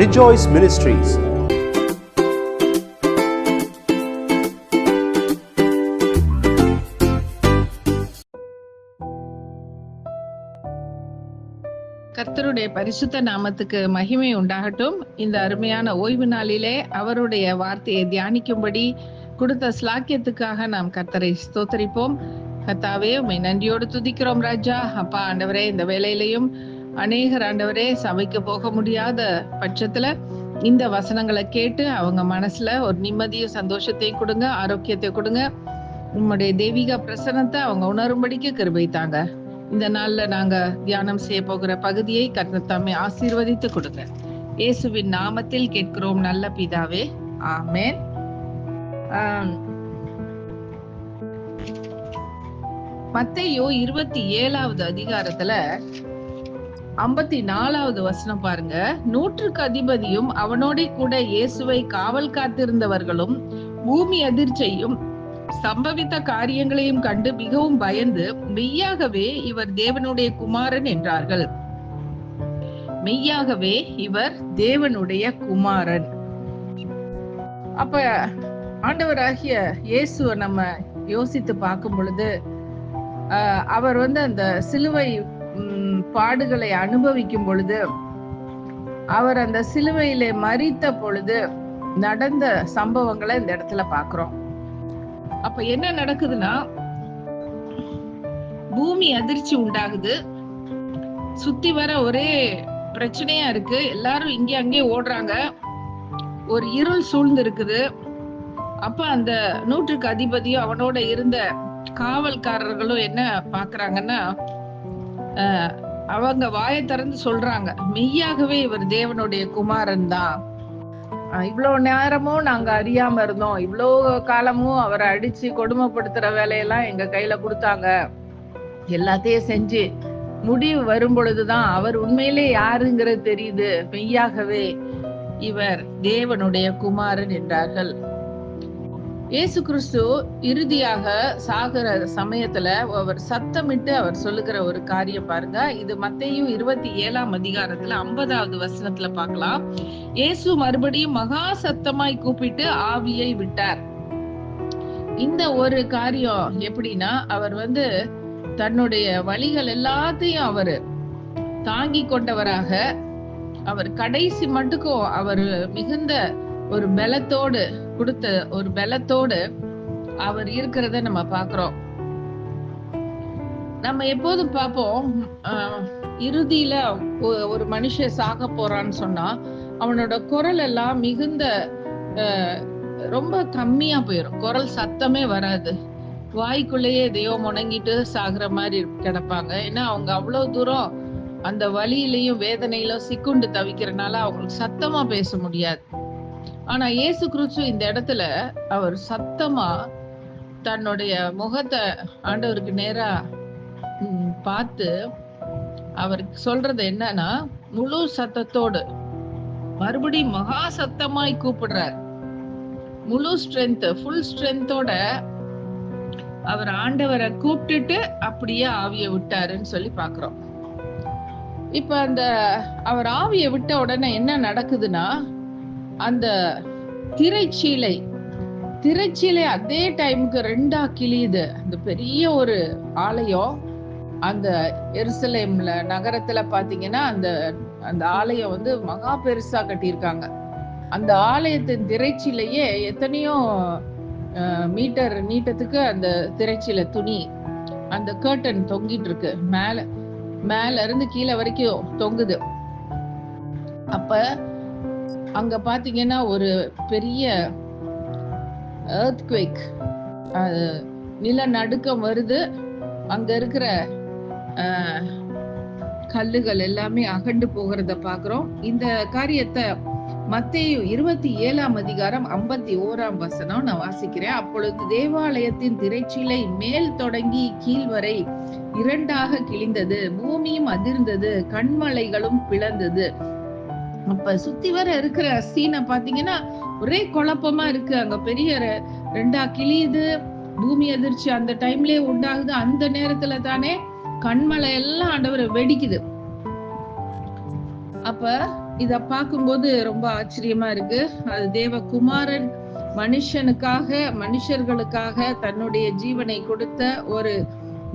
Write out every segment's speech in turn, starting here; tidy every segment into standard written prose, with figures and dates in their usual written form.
Rejoice Ministries. கர்த்தருடைய பரிசுத்த நாமத்துக்கு மகிமை உண்டாகட்டும். இந்த அருமையான ஓய்வு நாளிலே அவருடைய வார்த்தையை தியானிக்கும்படி கொடுத்த ஸ்லாக்கியத்துக்காக நாம் கர்த்தரை ஸ்தோத்தரிப்போம். கர்த்தாவே, உம்மை நன்றியோடு துதிக்கிறோம் ராஜா. அப்பா ஆண்டவரே, இந்த வேளையிலையும் அநேகர் ஆண்டவரே சபைக்கு போக முடியாத பட்சத்துல இந்த வசனங்களை கேட்டு அவங்க மனசுல ஒரு நிம்மதியும் சந்தோஷத்தையும் கொடுங்க, ஆரோக்கியத்தை கொடுங்க. உம்முடைய தெய்வீக பிரசன்னத்தை அவங்க உணரும்படிக்கு கிருபை தாங்க. இந்த நாள்ல நாங்க தியானம் செய்ய போகிற பகுதியை கர்த்தர் தாமே ஆசீர்வதித்து கொடுங்க. இயேசுவின் நாமத்தில் கேட்கிறோம் நல்ல பிதாவே, ஆமென். மத்தேயு 27வது அதிகாரத்துல 54வது வசனம் பாருங்க. 100க்கு அதிபதியும் அவனோட கூட இயேசுவை காவல் காத்திருந்தவர்களும் பூமி அதிர்ச்சியையும் சம்பவித்த காரியங்களையும் கண்டு மிகவும் பயந்து, மெய்யாகவே இவர் தேவனுடைய குமாரன் என்றார்கள். மெய்யாகவே இவர் தேவனுடைய குமாரன். அப்ப ஆண்டவராகிய இயேசுவை நம்ம யோசித்து பார்க்கும் பொழுது, அவர் அந்த சிலுவை பாடுகளை அனுபவிக்கும் பொழுது, அவர் அந்த சிலுவையிலே மரித்த பொழுது நடந்த சம்பவங்களை இந்த இடத்துல பாக்குறோம். அப்ப என்ன நடக்குதுன்னா, பூமி அதிர்ச்சி உண்டாகுது. சுத்தி வர ஒரே பிரச்சனையா இருக்கு. எல்லாரும் இங்கே அங்கே ஓடுறாங்க. ஒரு இருள் சூழ்ந்து இருக்குது. அப்ப அந்த 100க்கு அதிபதியும் அவனோட இருந்த காவல்காரர்களும் என்ன பாக்குறாங்கன்னா, அவங்க வாயை திறந்து சொல்றாங்க, மெய்யாகவே இவர் தேவனுடைய குமாரன் தான். இவ்வளவு நேரமும் நாங்க அறியாம இருந்தோம். இவ்வளவு காலமும் அவரை அடிச்சு கொடுமைப்படுத்துற வேலையெல்லாம் எங்க கையில கொடுத்தாங்க. எல்லாத்தையும் செஞ்சு முடிவு வரும் பொழுதுதான் அவர் உண்மையிலே யாருங்கிறது தெரியுது. மெய்யாகவே இவர் தேவனுடைய குமாரன் என்றார்கள். இயேசு கிறிஸ்து இறுதியாக சாகிற சமயத்துல அவர் சத்தமிட்டு அவர் சொல்லுகிற ஒரு காரியம் பாருங்க. இது மத்தேயு 27ஆம் அதிகாரத்துல 50வது வசனத்துல பார்க்கலாம். இயேசு மறுபடியும் மகா சத்தமாய் கூப்பிட்டு ஆவியை விட்டார். இந்த ஒரு காரியம் எப்படின்னா, அவர் தன்னுடைய வழிகள் எல்லாத்தையும் அவர் தாங்கி கொண்டவராக, அவர் கடைசி மட்டுக்கும் அவர் மிகுந்த ஒரு பலத்தோடு கொடுத்த ஒரு பலத்தோடு அவர் இருக்கிறத நம்ம பாக்குறோம். நம்ம எப்போதும் பார்ப்போம், இறுதியில ஒரு மனுஷன் சாக போறான்னு சொன்னா அவனோட குரல் எல்லாம் மிகுந்த ரொம்ப கம்மியா போயிடும். குரல் சத்தமே வராது. வாய்க்குள்ளேயே எதையோ முணங்கிட்டு சாகுற மாதிரி கிடப்பாங்க. ஏன்னா அவங்க அவ்வளவு தூரம் அந்த வலியிலையும் வேதனையிலும் சிக்குண்டு தவிக்கிறனால அவங்களுக்கு சத்தமா பேச முடியாது. ஆனா இயேசு கிறிஸ்து இந்த இடத்துல அவர் சத்தமா தன்னுடைய முகத்தை ஆண்டவருக்கு நேரா பார்த்து அவர் சொல்றது என்னன்னா, முழு சத்தத்தோடு மறுபடியும் மகா சத்தமாய் கூப்பிடுறார். முழு ஸ்ட்ரென்த், ஃபுல் ஸ்ட்ரென்த்தோட அவர் ஆண்டவரை கூப்பிட்டுட்டு அப்படியே ஆவியை விட்டாருன்னு சொல்லி பாக்குறோம். இப்ப அவர் ஆவியை விட்ட உடனே என்ன நடக்குதுன்னா, அந்த திரைச்சீலை அதே டைமுக்கு 2ஆ கிழியுது. அந்த பெரிய ஒரு ஆலயம், அந்த எருசலேம்ல நகரத்துல பாத்தீங்கன்னா அந்த ஆலயம் மகா பெருசா கட்டியிருக்காங்க. அந்த ஆலயத்தின் திரைச்சீலையே எத்தனையோ மீட்டர் நீட்டத்துக்கு அந்த திரைச்சீலை துணி, அந்த கர்டன் தொங்கிட்டு இருக்கு. மேல இருந்து கீழே வரைக்கும் தொங்குது. அப்ப அங்க பாத்தீங்கன்னா ஒரு பெரிய earthquake, நிலநடுக்கம் வருது. அங்க இருக்கிற கல்லுகள் எல்லாமே அகண்டு போகிறத பாக்குறோம். இந்த காரியத்தை மத்தேயு 27ஆம் அதிகாரம் 51ஆம் வசனம் நான் வாசிக்கிறேன். அப்பொழுது தேவாலயத்தின் திரைச்சீலை மேல் தொடங்கி கீழ் வரை 2ஆக கிழிந்தது, பூமியும் அதிர்ந்தது, கண்மலைகளும் பிளந்தது. அப்ப சுத்தி வர இருக்கிற சீனை பாத்தீங்கன்னா ஒரே குழப்பமா இருக்கு. அங்க பெரிய 2ஆ கிழியுது, பூமி அதிர்ச்சி அந்த டைம்லயே உண்டாகுது. அந்த நேரத்துல தானே கண்மலை எல்லாம் ஆண்டவர் வெடிக்குது. அப்ப இத பார்க்கும்போது ரொம்ப ஆச்சரியமா இருக்கு. அது தேவகுமாரன் மனுஷர்களுக்காக தன்னுடைய ஜீவனை கொடுத்த ஒரு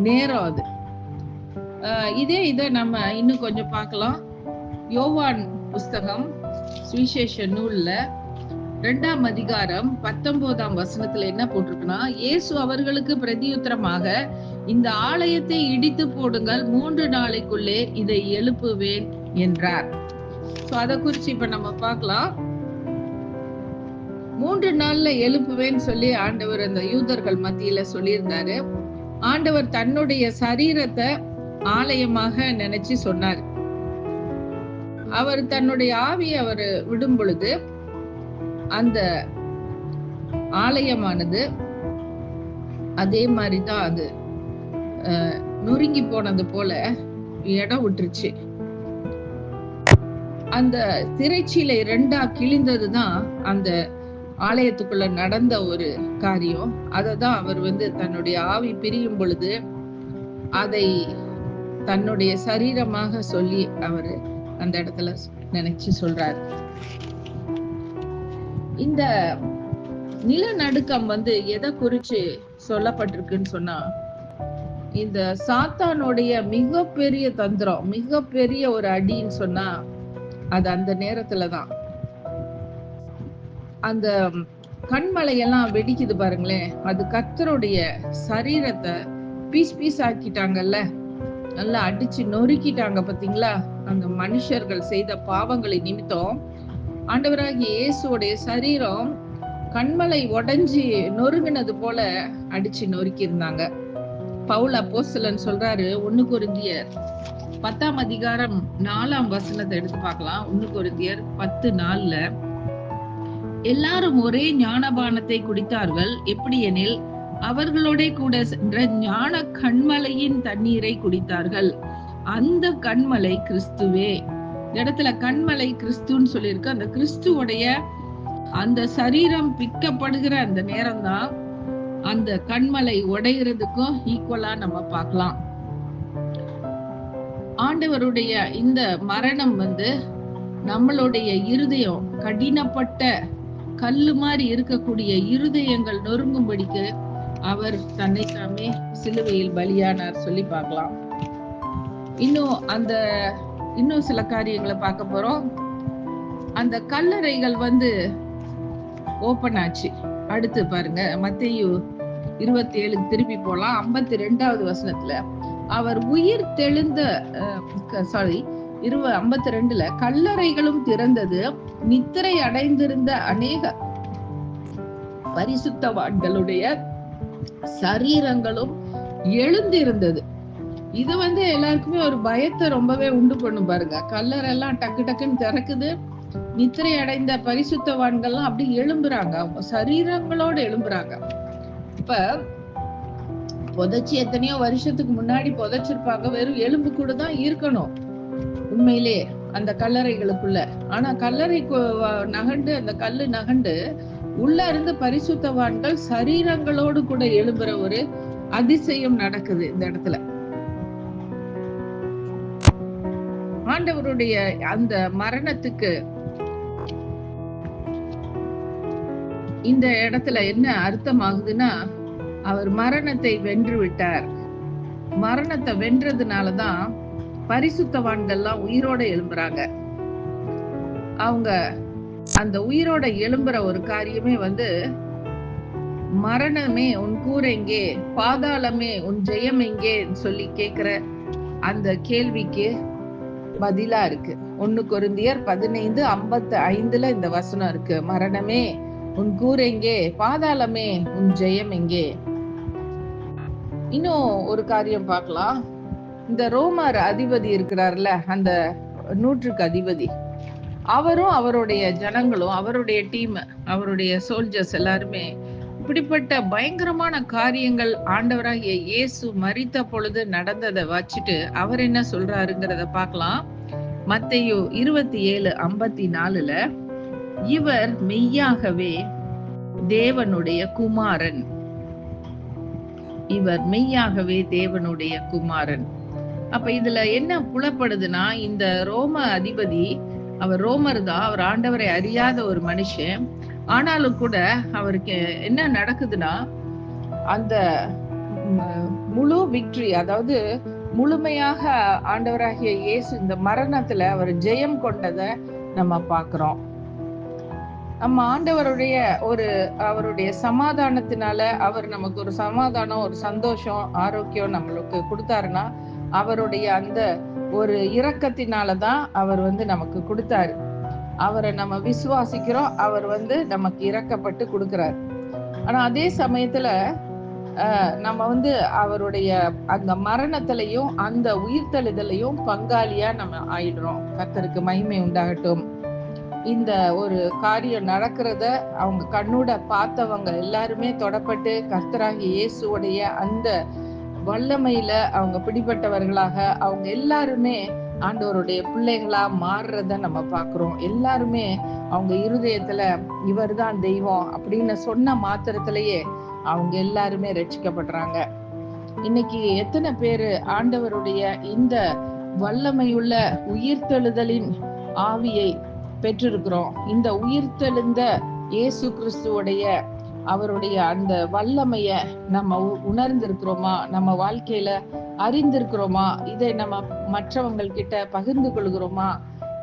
நேரம் அது. இத நம்ம இன்னும் கொஞ்சம் பார்க்கலாம். யோவான் புஸ்தகம் சுவிசேஷ நூல்ல 2ஆம் அதிகாரம் 19ஆம் வசனத்துல என்ன போட்டிருக்குன்னா, இயேசு அவர்களுக்கு பிரதியுத்தரமாக, இந்த ஆலயத்தை இடித்து போடுங்கள், 3 நாளைக்குள்ளே இதை எழுப்புவேன் என்றார். அத குறிச்சு இப்ப நம்ம பார்க்கலாம். 3 நாள்ல எழுப்புவேன்னு சொல்லி ஆண்டவர் அந்த யூதர்கள் மத்தியில சொல்லியிருந்தாரு. ஆண்டவர் தன்னுடைய சரீரத்தை ஆலயமாக நினைச்சு சொன்னார். அவர் தன்னுடைய ஆவியை அவர் விடும் பொழுது அந்த ஆலயமானது அதே மாதிரிதான் அது நொறுங்கி போனது போல இடம் விட்டுருச்சு. அந்த திரைச்சீலை 2ஆ கிழிந்ததுதான் அந்த ஆலயத்துக்குள்ள நடந்த ஒரு காரியம். அததான் அவர் தன்னுடைய ஆவி பிரியும் பொழுது அதை தன்னுடைய சரீரமாக சொல்லி அவரு அந்த இடத்துல நினைச்சு சொல்றாரு. இந்த நிலநடுக்கம் எதை குறிச்சு சொல்லப்பட்டிருக்குன்னு சொன்னா, இந்த சாத்தானுடைய மிகப்பெரிய தந்திரம், மிகப்பெரிய ஒரு அடின்னு சொன்னா அது அந்த நேரத்துலதான். அந்த கண்மலையெல்லாம் வெடிக்குது பாருங்களேன், அது கர்த்தருடைய சரீரத்தை பீஸ் ஆக்கிட்டாங்கல்ல, நல்லா அடிச்சு நொறுக்கிட்டாங்க பாத்தீங்களா. அந்த மனுஷர்கள் செய்த பாவங்களை நிமித்தம் ஆண்டவராகிய இயேசுடைய சரீரம் கண்மலை உடைஞ்சி நொறுங்கினது போல அடிச்சு நொறுக்கி இருந்தாங்க. பவுல் அப்போஸ்தலன் சொல்றாரு, 1 கொரிந்தியர் 10ஆம் அதிகாரம் 4ஆம் வசனத்தை எடுத்து பார்க்கலாம். 1 கொரிந்தியர் 10:4, எல்லாரும் ஒரே ஞானபானத்தை குடித்தார்கள், எப்படி எனில் அவர்களோட கூட சென்ற ஞான கண்மலையின் தண்ணீரை குடித்தார்கள், அந்த கண்மலை கிறிஸ்துவே. இடத்துல கண்மலை கிறிஸ்துன்னு சொல்லியிருக்கு. அந்த கிறிஸ்துவோடைய அந்த சரீரம் பிக்கப்படுகிற அந்த நேரம் தான் அந்த கண்மலை உடைகிறதுக்கும் ஈக்குவலா நம்ம பார்க்கலாம். ஆண்டவருடைய இந்த மரணம் நம்மளுடைய இருதயம், கடினப்பட்ட கல்லு மாதிரி இருக்கக்கூடிய இருதயங்கள் நொறுங்கும்படிக்கு அவர் தன்னை தாமே சிலுவையில் பலியானார் சொல்லி பார்க்கலாம். இன்னும் சில காரியங்களை பார்க்க போறோம். அந்த கல்லறைகள் ஓபன் ஆச்சு. அடுத்து பாருங்க, மத்தேயு 27 திருப்பி போலாம். 52வது வசனத்துல அவர் உயிர் தெழுந்த 52ல கல்லறைகளும் திறந்தது, நித்திரை அடைந்திருந்த அநேக பரிசுத்தவான்களுடைய சரீரங்களும் எழுந்திருந்தது. இது எல்லாருக்குமே ஒரு பயத்தை ரொம்பவே உண்டு பண்ணும் பாருங்க. கல்லறையெல்லாம் டக்கு டக்குன்னு திறக்குது, நித்திரை அடைந்த பரிசுத்தவான்கள்லாம் அப்படி எழும்புறாங்க, சரீரங்களோடு எழும்புறாங்க. இப்ப புதைச்சி எத்தனையோ வருஷத்துக்கு முன்னாடி புதைச்சிருப்பாங்க, வெறும் எலும்பு கூட தான் இருக்கணும் உண்மையிலே அந்த கல்லறைகளுக்குள்ள. ஆனா கல்லறை நகண்டு, அந்த கல்லு நகண்டு உள்ள இருந்து பரிசுத்தவான்கள் சரீரங்களோடு கூட எழும்புற ஒரு அதிசயம் நடக்குது இந்த இடத்துல. ஆண்டவருடைய அந்த மரணத்துக்கு இந்த இடத்துல என்ன அர்த்தம் ஆகுதுன்னா, அவர் மரணத்தை வென்று விட்டார். மரணத்தை வென்றதுனாலதான் பரிசுத்தவான்கள்லாம் உயிரோட எழும்புறாங்க. அவங்க அந்த உயிரோட எழும்புற ஒரு காரியமே மரணமே உன் கூர் எங்கே, பாதாளமே உன் ஜெயம் எங்கே சொல்லி கேக்குற அந்த கேள்விக்கு பதிலா இருக்கு. 1 கொரிந்தியர் 15:55 இந்த வசனம் இருக்கு. மரணமே உன் கூர் எங்கே, பாதாளமே உன் ஜெயம் எங்கே. இன்னும் ஒரு காரியம் பார்க்கலாம். இந்த ரோமர் அதிபதி இருக்கிறார்ல, அந்த 100க்கு அதிபதி, அவரும் அவருடைய ஜனங்களும், அவருடைய டீம், அவருடைய சோல்ஜர்ஸ் எல்லாருமே இப்படிப்பட்ட பயங்கரமான காரியங்கள் ஆண்டவராகிய இயேசு மரித்த பொழுது நடந்ததை வச்சுட்டு அவர் என்ன சொல்றாருங்கிறத பார்க்கலாம். மத்தேயு 27:54, இவர் மெய்யாகவே தேவனுடைய குமாரன், இவர் மெய்யாகவே தேவனுடைய குமாரன். அப்ப இதுல என்ன புலப்படுதுன்னா, இந்த ரோம அதிபதி அவர் ரோமர் தான். அவர் ஆண்டவரை அறியாத ஒரு மனுஷன். ஆனாலும் கூட அவருக்கு என்ன நடக்குதுன்னா, அந்த முழு விக்டரி, அதாவது முழுமையாக ஆண்டவராகிய இயேசு இந்த மரணத்துல அவர் ஜெயம் கொண்டத நம்ம பார்க்கிறோம். நம்ம ஆண்டவருடைய அவருடைய சமாதானத்தினால அவர் நமக்கு ஒரு சமாதானம், ஒரு சந்தோஷம், ஆரோக்கியம் நம்மளுக்கு கொடுத்தாருன்னா, அவருடைய அந்த ஒரு இரக்கத்தினாலதான் அவர் நமக்கு கொடுத்தாரு. அவரை நம்ம விசுவாசிக்கிறோம், அவர் நமக்கு இரக்கப்பட்டு கொடுக்கிறார். ஆனா அதே சமயத்துல நம்ம அவருடைய அந்த மரணத்திலையும் அந்த உயிர்த்தெழுதலையும் பங்காளியா நம்ம ஆயிடுறோம். கர்த்தருக்கு மகிமை உண்டாகட்டும். இந்த ஒரு காரியம் நடக்கிறத அவங்க கண்ணூட பார்த்தவங்க எல்லாருமே தொடப்பட்டு கர்த்தராகிய இயேசுடைய அந்த வல்லமையில அவங்க பிடிபட்டவர்களாக அவங்க எல்லாருமே ஆண்டவருடைய பிள்ளைகளா மாறுறத நம்ம பாக்குறோம். எல்லாருமே அவங்க இருதயத்துல இவர்தான் தெய்வம் அப்படின்னு சொன்ன மாத்திரத்திலேயே அவங்க எல்லாருமே ரட்சிக்கப்படுறாங்க. இன்னைக்கு எத்தனை பேரு ஆண்டவருடைய இந்த வல்லமையுள்ள உயிர்த்தெழுதலின் ஆவியை பெற்றிருக்கிறோம்? இந்த உயிர்த்தெழுந்த இயேசு கிறிஸ்துவோடைய அவருடைய அந்த வல்லமைய நம்ம உணர்ந்திருக்கிறோமா? நம்ம வாழ்க்கையில அறிந்திருக்கிறோமா? இதை நம்ம மற்றவங்கள் கிட்ட பகிர்ந்து கொள்கிறோமா?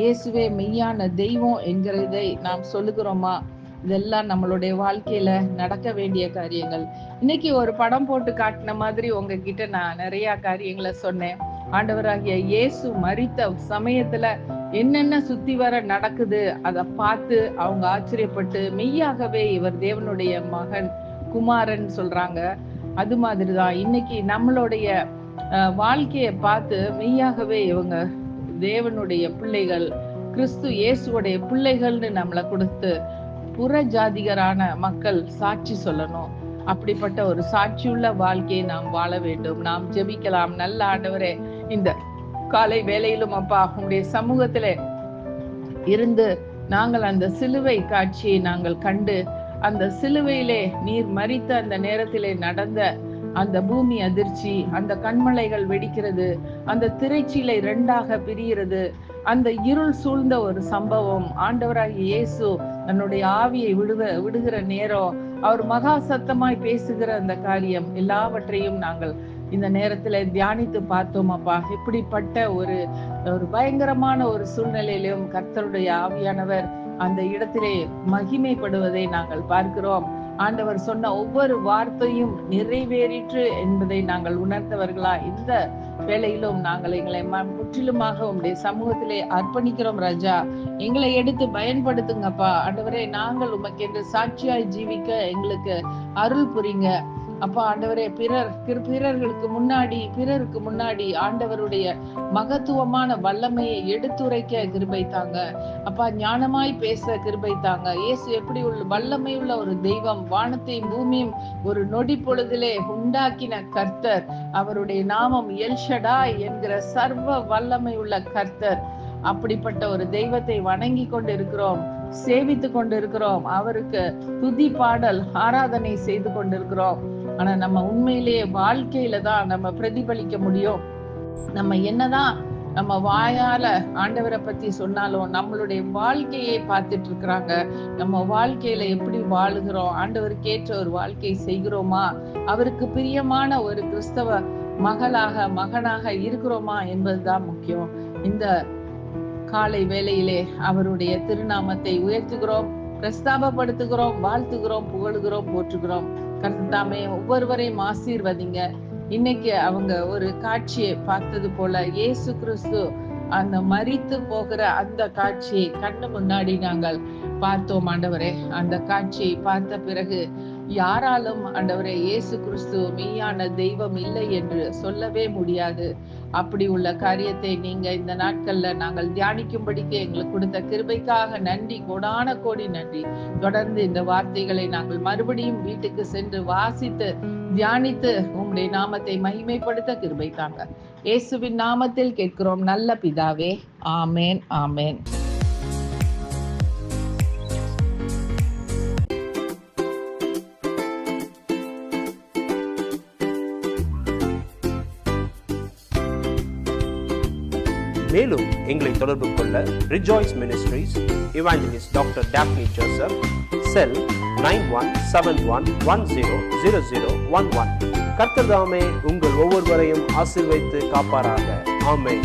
இயேசுவே மெய்யான தெய்வம் என்கிறதை நாம் சொல்லுகிறோமா? இதெல்லாம் நம்மளுடைய வாழ்க்கையில நடக்க வேண்டிய காரியங்கள். இன்னைக்கு ஒரு படம் போட்டு காட்டின மாதிரி உங்ககிட்ட நான் நிறைய காரியங்களை சொன்னேன். ஆண்டவராகிய இயேசு மரித்த சமயத்துல என்னென்ன சுத்தி வர நடக்குது அதை பார்த்து அவங்க ஆச்சரியப்பட்டு மெய்யாகவே இவர் தேவனுடைய மகன், குமாரன் சொல்றாங்க. அது மாதிரிதான் இன்னைக்கு நம்மளுடைய வாழ்க்கைய பார்த்து மெய்யாகவே இவங்க தேவனுடைய பிள்ளைகள், கிறிஸ்து இயேசுடைய பிள்ளைகள்னு நம்மளை கொடுத்து புற ஜாதிகரான மக்கள் சாட்சி சொல்லணும். அப்படிப்பட்ட ஒரு சாட்சியுள்ள வாழ்க்கையை நாம் வாழ வேண்டும். நாம் ஜெபிக்கலாம். நல்ல ஆண்டவரே, இந்த காலை வேளையிலும் அப்பா உங்களுடைய சமூகத்துல இருந்து நாங்கள் அந்த சிலுவை காட்சியை நாங்கள் கண்டு, அந்த சிலுவையிலே நீர் மரித்த அந்த நேரத்திலே நடந்த அந்த பூமி அதிர்ச்சி, அந்த கண்மலைகள் வெடிக்கிறது, அந்த திரைச்சீலை 2ஆக பிரிகிறது, அந்த இருள் சூழ்ந்த ஒரு சம்பவம், ஆண்டவராகிய இயேசு தன்னுடைய ஆவியை விடுகிற நேரம், அவர் மகா சத்தமாய் பேசுகிற அந்த காரியம் எல்லாவற்றையும் நாங்கள் இந்த நேரத்துல தியானித்து பார்த்தோம் அப்பா. இப்படிப்பட்ட ஒரு பயங்கரமான ஒரு சூழ்நிலையிலும் கர்த்தருடைய ஆவியானவர் அந்த இடத்திலே மகிமைப்படுவதை நாங்கள் பார்க்கிறோம். ஆண்டவர் சொன்ன ஒவ்வொரு வார்த்தையும் நிறைவேறிற்று என்பதை நாங்கள் உணர்ந்தவர்களா இந்த வேளையிலும் நாங்கள் எங்களை முற்றிலுமாக உங்களுடைய சமூகத்திலே அர்ப்பணிக்கிறோம் ராஜா. எங்களை எடுத்து பயன்படுத்துங்கப்பா. ஆண்டவரே, நாங்கள் உமக்கு என்று சாட்சியாய் ஜீவிக்க எங்களுக்கு அருள் புரிங்க அப்பா. ஆண்டவரே, பிறருக்கு முன்னாடி ஆண்டவருடைய மகத்துவமான வல்லமையை எடுத்துரைக்க கிருபை தாங்க அப்பா. ஞானமாய் பேச கிருபை தாங்க. இயேசு எப்படி வல்லமை உள்ள ஒரு தெய்வம், வானத்தையும் பூமியும் ஒரு நொடி பொழுதிலே உண்டாக்கின கர்த்தர், அவருடைய நாமம் எல்ஷடாய் என்கிற சர்வ வல்லமை உள்ள கர்த்தர். அப்படிப்பட்ட ஒரு தெய்வத்தை வணங்கி கொண்டு இருக்கிறோம், சேவித்து கொண்டு இருக்கிறோம். அவருக்கு துதி பாடல் ஆராதனை செய்து கொண்டிருக்கிறோம். ஆனா நம்ம உண்மையிலேயே வாழ்க்கையில தான் நம்ம பிரதிபலிக்க முடியும். நம்ம என்னதான் நம்ம வாயால ஆண்டவரை பத்தி சொன்னாலும் நம்மளுடைய வாழ்க்கையை பார்த்துட்டு இருக்கிறாங்க. நம்ம வாழ்க்கையில எப்படி வாழுகிறோம், ஆண்டவருக்கு ஏற்ற ஒரு வாழ்க்கை செய்கிறோமா, அவருக்கு பிரியமான ஒரு கிறிஸ்தவ மகனாக இருக்கிறோமா என்பதுதான் முக்கியம். இந்த காலை வேளையிலே அவருடைய திருநாமத்தை உயர்த்துகிறோம், பிரஸ்தாபப்படுத்துகிறோம், வாழ்த்துகிறோம், புகழுகிறோம், போற்றுகிறோம். கர்த்தாமே ஒவ்வொருவரையும் ஆசீர்வதிங்க. இன்னைக்கு அவங்க ஒரு காட்சியை பார்த்தது போல இயேசு கிறிஸ்து அந்த மரித்து போகிற அந்த காட்சியை கண்ணு முன்னாடி நாங்கள் பார்த்தோம் ஆண்டவரே. அந்த காட்சியை பார்த்த பிறகு யாராலும் ஆண்டவரே இயேசு கிறிஸ்து மெய்யான தெய்வம் இல்லை என்று சொல்லவே முடியாது. அப்படி உள்ள காரியத்தை நீங்க இந்த நாட்கள்ல நாங்கள் தியானிக்கும்படிக்கு எங்களுக்கு கொடுத்த கிருபைக்காக நன்றி, கோடான கோடி நன்றி. தொடர்ந்து இந்த வார்த்தைகளை நாங்கள் மறுபடியும் வீட்டுக்கு சென்று வாசித்து தியானித்து உங்களுடைய நாமத்தை மகிமைப்படுத்த கிருபை தாங்க. இயேசுவின் நாமத்தில் கேட்கிறோம் நல்ல பிதாவே, ஆமேன், ஆமேன். மேலும் எங்களை தொடர்பு கொள்ள Rejoice Ministries, evangelist doctor Daphne Joseph, cell 9171100011. கர்த்தர் தாமே உங்கள் ஒவ்வொருவரையும் ஆசீர்வதித்து காப்பாராக. ஆமென்.